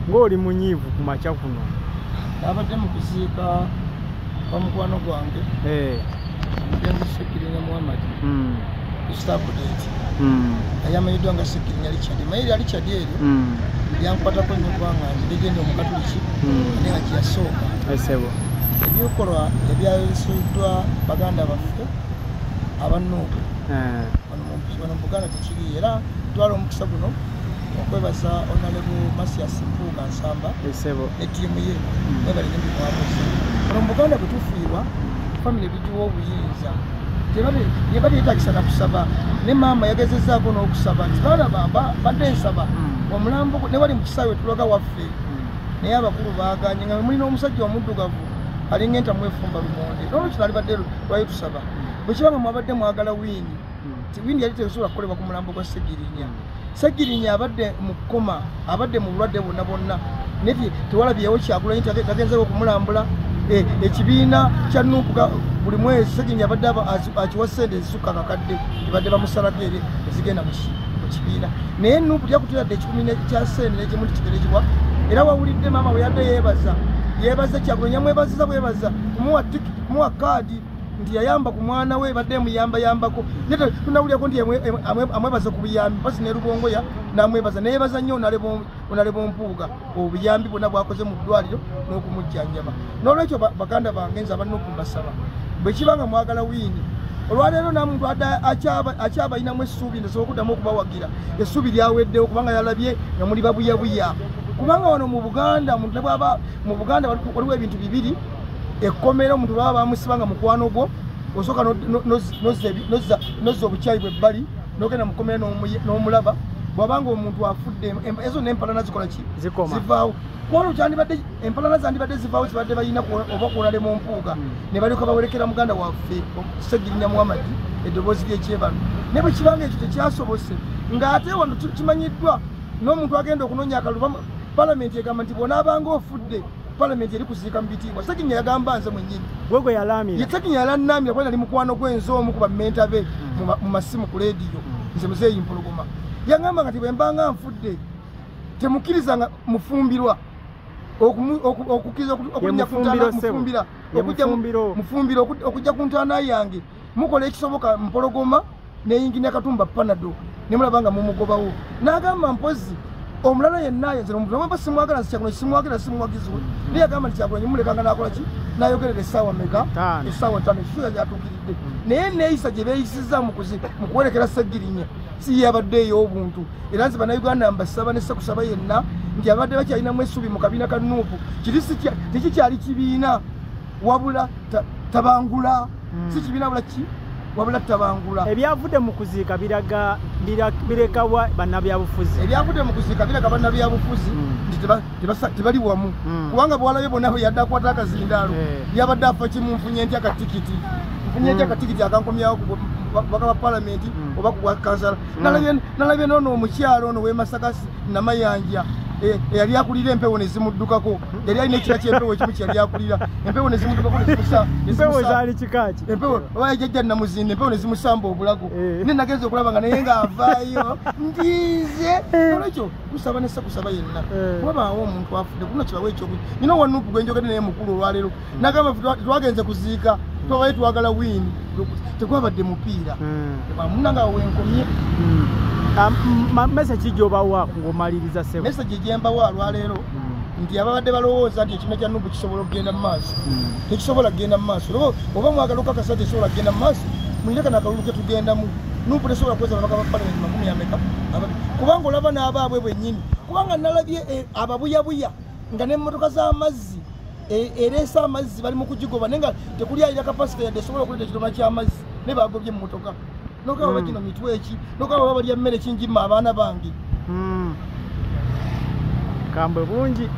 ng'oli munyiivu ku makya kuno. Abadde mu kuziika kwa mukwano gwange omugenzi Sekirinya Muhammad Stabudate ayamanyiddwa nga Sekirinya Richard mayiri Richard eryo yankwatako nnyo kubanga nzigende omukatuliki ate nga kyeyasooka ebyokolwa ebyayisiddwa baganda baffe abannuuku wano mu Buganda tekiri era twala omukisa guno okwebaza Honorable Masias Mpuuga Nsamba ettiimu ye nebalina ebimwamuzi wano mu Buganda bwe tufiirwa famire bigiwa obuyinza tebateetagisa na kusaba ne maama yagezezzaako n'okusaba nti baana badde nsaba omulambo ne wali mu kisaawe tuloga waffe naye abakulu baaganye nga mulina omusajja omuddugavu alinga entamwefumba lumonde n'olwekyo nalibadde lwayo tusaba bwe kibanga mwabadde mwagala wiini ti wiini yali tesobola kukolebwa ku mulambo gwa Segirinya. Segirinya abadde mu kkoma abadde mu bulwadde bonna bonna naye tewalabyewo Kyagulanyi tagenzeeko okumulambula ekibiina kya Nuupu buli mwezi Segirinya abadde akiwa ssente ezisukka akakadde tibadde bamusalako eri ezigenda mu kibiina naye Nuupu yakutulidde ekikumi kya ssente n'ekimu tikiterekibwa era wawulidde maama bwe yadde yeebaza Kyagulanyi yamwebaziza bwebaza kumuwa kaadi nti yayamba ku mwana we badde muyambayambako nete tunawulyako nti amwebaza ku buyambi pasi ne Rubongoya namwebaza neyebaza nnyo Onalebo Mpuuga obuyambi bwonna bwakoze mu ddwaliro n'okumujjanjaba n'olwekyo baganda bange nze abannuupu mbasaba bwe kibanga mwagala wiini olwaleero namuntu akyabalinamu essuubi ndesobola okuddamu okubawagira essuubi lyaweddewo kubanga yalabye nga muli babuyabuya kubanga wano mu Buganda omuntu ne bwaba mu Buganda waliwo ebintu bibiri ekkomera omuntu baba bamusibanga mukwano gwo osooka nozza obukyayi bwebbali nogenda mukomera n'omulaba bwabanga omuntu afudde ezo n'empalana zikola ki zivaawo kwano kyandibadde empalana zandibadde zivaawo kibadde balina oba Onalebo Mpuuga ne balyoka bawerekera muganda waffe Segirinya Muhammad eddoboozi ly'ekyebano naye bwe kibanga ekyo tekyasobose ng'ate wano kimanyiddwa n'omuntu agenda okunoonya akalulu palamenti egamba nti bw'onaabanga ofudde palamenti eri kuziika mu bitiibwa Segirinya yagamba nze mwennyini gwegwe yalaamira Segirinya yalannaamira kuba nali mukwano gw'enzo omu ku bammenta be mu masimu ku leediyo nze muzeeyi Mpologoma yagamba nga bwe mbanga nfudde temukkirizanga mufumbirwa okukkiriza okujja ku ntaana yange mukola ekisoboka Mpologoma neyingina Katumba Panado nemulabanga mumugobawo n'agamba mpozi omulala yenna yenze omuntu namwe simwagala nsikyakuno simwagala simuwagiziwe naye agamba nti Kyagulanyi mulekanga nakola ki nayogerera essaawa meka essaawa 5 ekifuza gyatuukiridde naye neeyisa gye beeyisiza mu kuwerekera Segirinya si yabadde ey'obuntu era nze bannayuganda mbasaba nessekusaba yenna nti abadde bakyalinamu essuubi mu kabiina ka Nuupu tekikyali kibiina wabula tabangula si kibiina wabula tabangula ebyavudde mu kuziika birekawa bannabyabufuzi ebyavudde mu kuziika bireka bannabyabufuzi nti tebali wamu kubanga bwalabye bonna bwe yadde akwata akazindaalo yabadde afa kimu nfunye ntya akatikiti akankomyawo baka ba palamenti oba ku bwa kansala nalabye noono omukyalo ono w'Emasakasi Namayanja yali akulira empewo ne zimuddukako yali alina ekira ky'empewo ekimu kyeyali akulira empewo ne zimuddukako empewo zaali kikaki empewo oba yajjajja Namuzinde empewo ne zimusamba obulago ne nagenza okulaba nga naye ng'avaayo ntiize olwekyo kusaba nessekusaba yenna kuba baawo omuntu afudde kuna kibawo ekyoku nina owa Nuupu gwe njogedde naye mukulu olwaleero nagamba twagenze kuziika twabaye twagala wiini tegwabadde mupiira munanga wenkomye message gy'obawa ng'omaliriza sebo message gyembawa lwaleero nti ababadde balowooza nti ekibiina kya Nuupu kisobola okugenda mu maaso tekisobola kugenda mu maaso oba mwagala okukakasa tekisobola kugenda mu maaso mulekana akalulu ke tugendamu Nuupu tesobola kuweza ababaka ba palamenti 10 kubanga olaba n'abaabwe bwennyini kubanga nalabye ababuyabuya nga n'emmotoka z'amazzi ereesa amazzi bali mu kugigoba naye nga tekuli alira kapasite yadde esobola okuleeta ekidomola ky'amazzi ne bagobye mu mmotoka nokaba bagino mitwe eki nokaba balya mmere kinjima abaana bange kambwe bungi